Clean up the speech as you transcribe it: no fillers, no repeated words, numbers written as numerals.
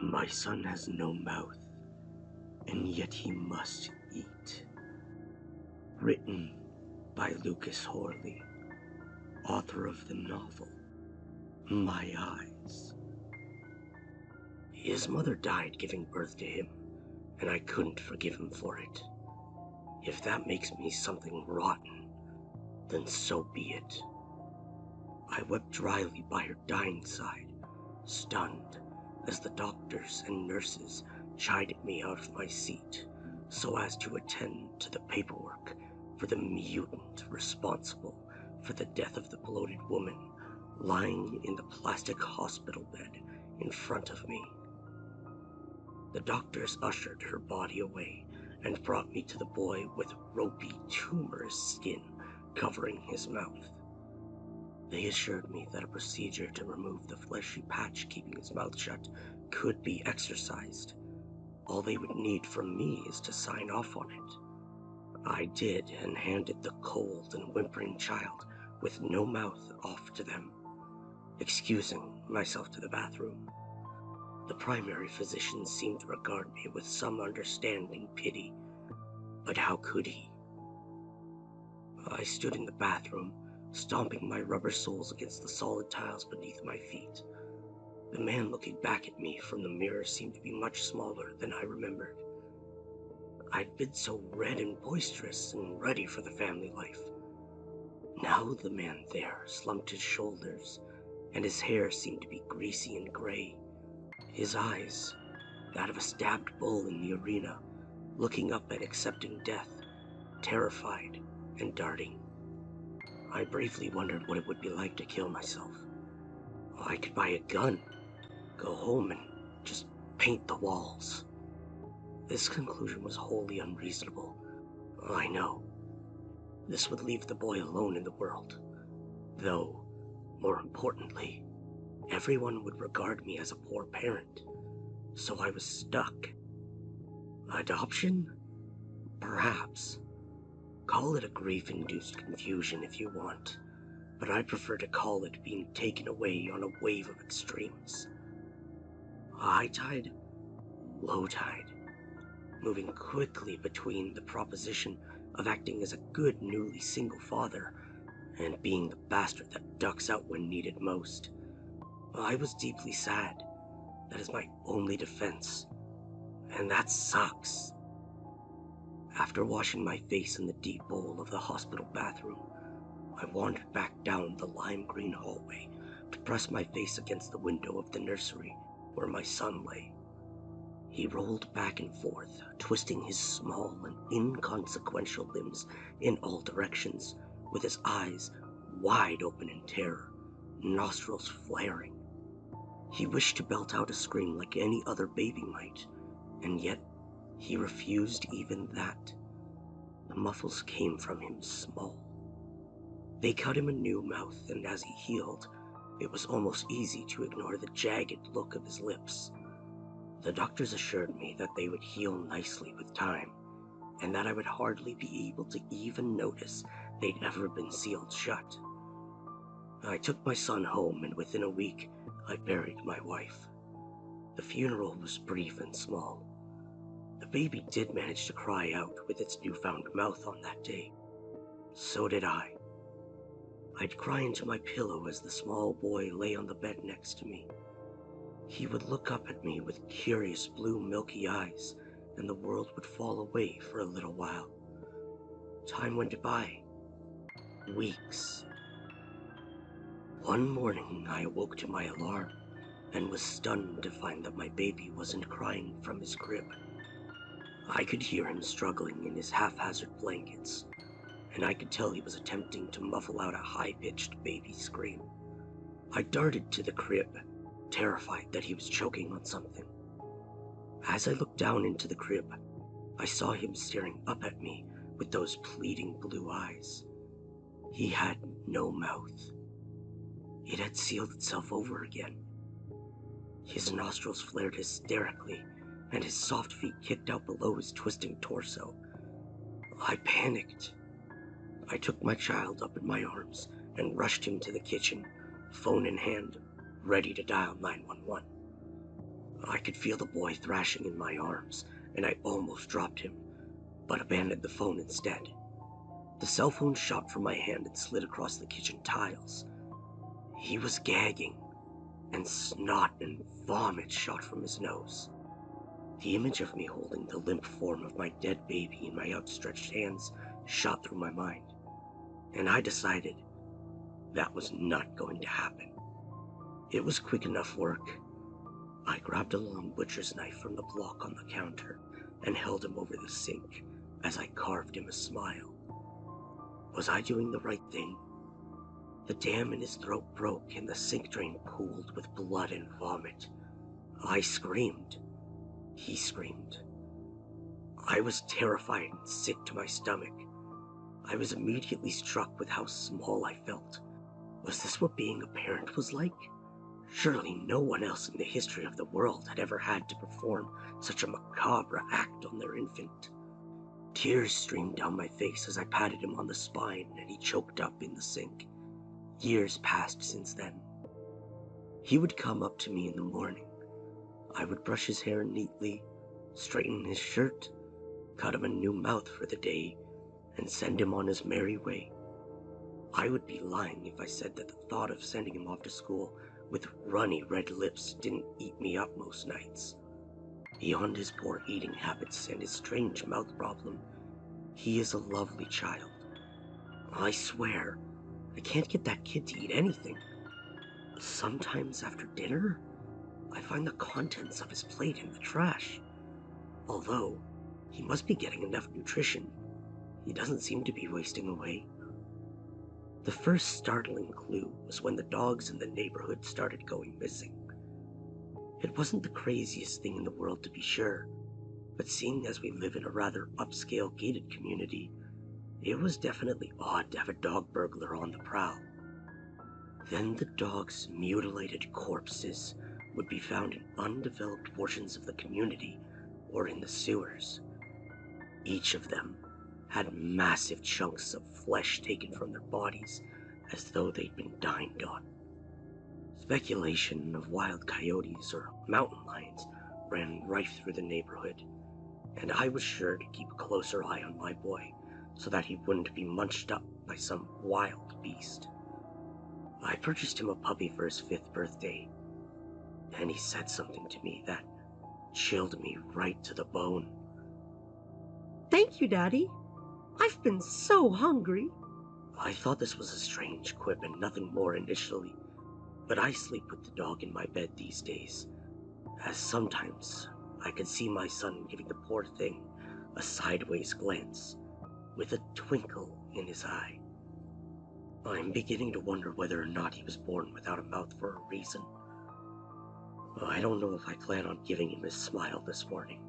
My son has no mouth, and yet he must eat. Written by Lucas Horley, author of the novel My Eyes. His mother died giving birth to him, and I couldn't forgive him for it. If that makes me something rotten, then so be it. I wept dryly by her dying side, stunned as the doctors and nurses chided me out of my seat so as to attend to the paperwork for the mutant responsible for the death of the bloated woman lying in the plastic hospital bed in front of me. The doctors ushered her body away and brought me to the boy with ropey, tumorous skin covering his mouth. They assured me that a procedure to remove the fleshy patch keeping his mouth shut could be exercised. All they would need from me is to sign off on it. I did, and handed the cold and whimpering child with no mouth off to them, excusing myself to the bathroom. The primary physician seemed to regard me with some understanding pity, but how could he? I stood in the bathroom, stomping my rubber soles against the solid tiles beneath my feet. The man looking back at me from the mirror seemed to be much smaller than I remembered. I'd been so red and boisterous and ready for the family life. Now the man there slumped his shoulders, and his hair seemed to be greasy and gray. His eyes, that of a stabbed bull in the arena, looking up and accepting death, terrified and darting. I briefly wondered what it would be like to kill myself. I could buy a gun, go home, and just paint the walls. This conclusion was wholly unreasonable. I know. This would leave the boy alone in the world. Though, more importantly, everyone would regard me as a poor parent. So I was stuck. Adoption? Perhaps. Call it a grief-induced confusion if you want, but I prefer to call it being taken away on a wave of extremes. High tide, low tide, moving quickly between the proposition of acting as a good newly single father and being the bastard that ducks out when needed most. I was deeply sad. That is my only defense, and that sucks. After washing my face in the deep bowl of the hospital bathroom, I wandered back down the lime green hallway to press my face against the window of the nursery where my son lay. He rolled back and forth, twisting his small and inconsequential limbs in all directions, with his eyes wide open in terror, nostrils flaring. He wished to belt out a scream like any other baby might, and yet he refused even that. The muffles came from him small. They cut him a new mouth, and as he healed, it was almost easy to ignore the jagged look of his lips. The doctors assured me that they would heal nicely with time, and that I would hardly be able to even notice they'd ever been sealed shut. I took my son home, and within a week, I buried my wife. The funeral was brief and small. The baby did manage to cry out with its newfound mouth on that day. So did I. I'd cry into my pillow as the small boy lay on the bed next to me. He would look up at me with curious blue milky eyes, and the world would fall away for a little while. Time went by. Weeks. One morning I awoke to my alarm, and was stunned to find that my baby wasn't crying from his crib. I could hear him struggling in his haphazard blankets, and I could tell he was attempting to muffle out a high-pitched baby scream. I darted to the crib, terrified that he was choking on something. As I looked down into the crib, I saw him staring up at me with those pleading blue eyes. He had no mouth. It had sealed itself over again. His nostrils flared hysterically, and his soft feet kicked out below his twisting torso. I panicked. I took my child up in my arms and rushed him to the kitchen, phone in hand, ready to dial 911. I could could feel the boy thrashing in my arms, and I almost dropped him, but abandoned the phone instead. The cell phone shot from my hand and slid across the kitchen tiles. He was gagging, and snot and vomit shot from his nose. The image of me holding the limp form of my dead baby in my outstretched hands shot through my mind, and I decided that was not going to happen. It was quick enough work. I grabbed a long butcher's knife from the block on the counter and held him over the sink as I carved him a smile. Was I doing the right thing? The dam in his throat broke and the sink drain pooled with blood and vomit. I screamed. He screamed. I was terrified and sick to my stomach. I was immediately struck with how small I felt. Was this what being a parent was like? Surely no one else in the history of the world had ever had to perform such a macabre act on their infant. Tears streamed down my face as I patted him on the spine and he choked up in the sink. Years passed since then. He would come up to me in the morning. I would brush his hair neatly, straighten his shirt, cut him a new mouth for the day, and send him on his merry way. I would be lying if I said that the thought of sending him off to school with runny red lips didn't eat me up most nights. Beyond his poor eating habits and his strange mouth problem, he is a lovely child. I swear, I can't get that kid to eat anything. Sometimes after dinner, I find the contents of his plate in the trash. Although, he must be getting enough nutrition. He doesn't seem to be wasting away. The first startling clue was when the dogs in the neighborhood started going missing. It wasn't the craziest thing in the world to be sure, but seeing as we live in a rather upscale gated community, it was definitely odd to have a dog burglar on the prowl. Then the dogs' mutilated corpses would be found in undeveloped portions of the community or in the sewers. Each of them had massive chunks of flesh taken from their bodies as though they'd been dined on. Speculation of wild coyotes or mountain lions ran rife through the neighborhood, and I was sure to keep a closer eye on my boy so that he wouldn't be munched up by some wild beast. I purchased him a puppy for his 5th birthday, and he said something to me that chilled me right to the bone. "Thank you, Daddy. I've been so hungry." I thought this was a strange quip and nothing more initially, but I sleep with the dog in my bed these days, as sometimes I could see my son giving the poor thing a sideways glance, with a twinkle in his eye. I'm beginning to wonder whether or not he was born without a mouth for a reason. I don't know if I plan on giving him his smile this morning.